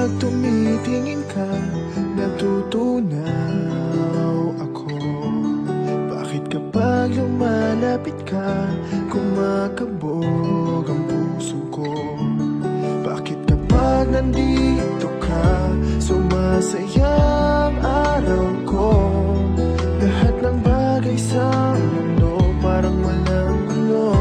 kapag tumitingin ka, natutunaw ako. Bakit kapag lumalapit ka, kumakabog ang puso ko? Bakit kapag nandito ka, sumasaya ang araw ko? Lahat ng bagay sa mundo parang walang gulo.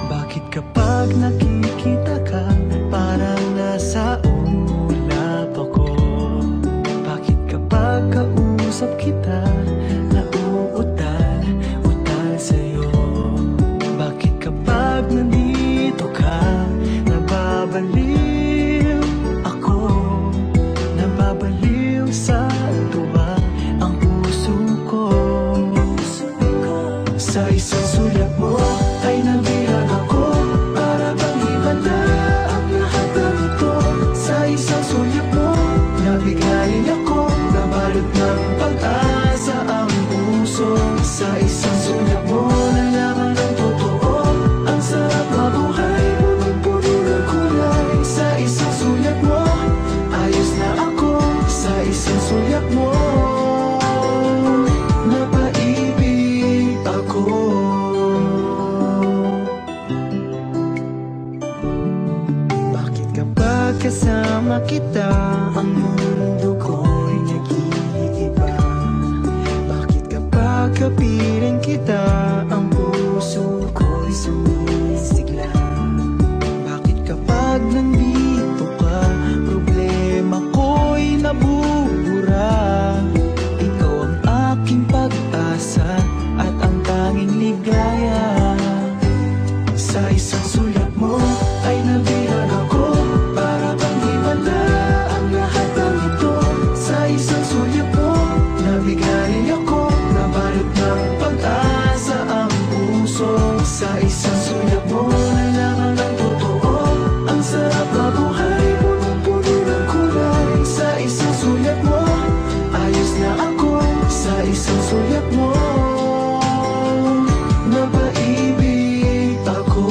Bakit kapag nakikita ka, parang nasa ulap ako? Bakit kapag kausap kita, nauutal sa'yo? Bakit kapag nandito ka, nababaliw ako? Nababaliw sa tuwa ang puso ko. Sa isang sulat mo ay nabilang ako, para bang himala ang lahat ng ito. Sa isang sulat mo, nabigayin ako, nabalot ng pag-asa ang puso. Sa isang sulat mo, nalaman ng totoo, ang sarap mabuhay, punong-puno ng kulay. Sa isang sulat mo, ayos na ako. Sa isang sulat mo, napaibig ako. Bakit kapag kasama kita, ang mundo ko'y nag-iiba? Bakit kapag kapiling kita, ang puso ko'y sumisigla? Bakit kapag nandito ka, problema ko'y nabubura? Ikaw ang aking pag-asa at ang tanging ligaya. Sa isang sulat mo ay nabilang ako, para bang himala ang lahat ng ito. Sa isang sulat mo, nabigayin ako, nabalot ng pag-asa ang puso. Sa isang sulat mo, nalaman ng totoo, ang sarap mabuhay, punong-puno ng kulay. Sa isang sulat mo, ayos na ako. Sa isang sulat mo, napaibig ako.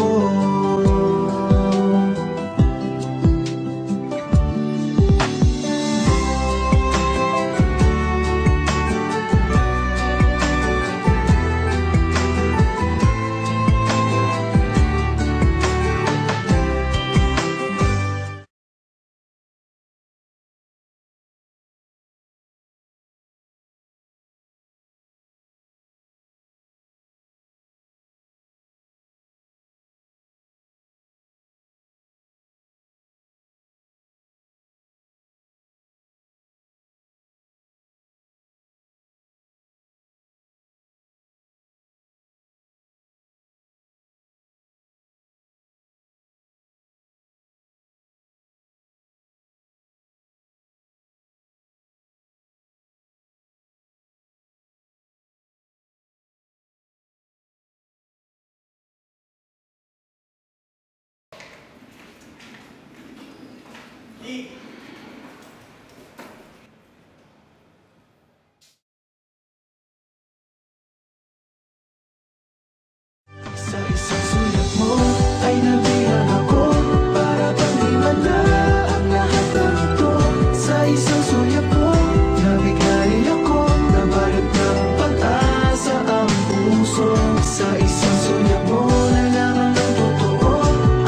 Sa isang sulat mo ay nabilang ako, para bang himala ang lahat ng ito. Sa isang sulat mo, nabigayin ako, nabalot ng pag-asa ang puso. Sa isang sulat mo, nalaman ng totoo,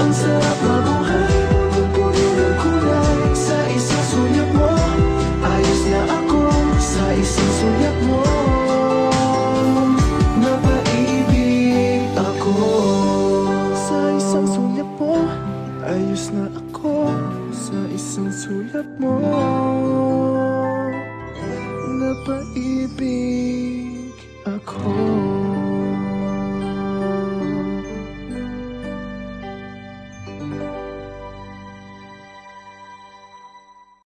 ang sarap mabuhay, punong-puno ng kulay. Sa isang sulat mo, ayos na ako. Sa isang sulat mo, napaibig ako. Sa isang sulat mo, ayos na ako. Sa isang sulat mo, napaibig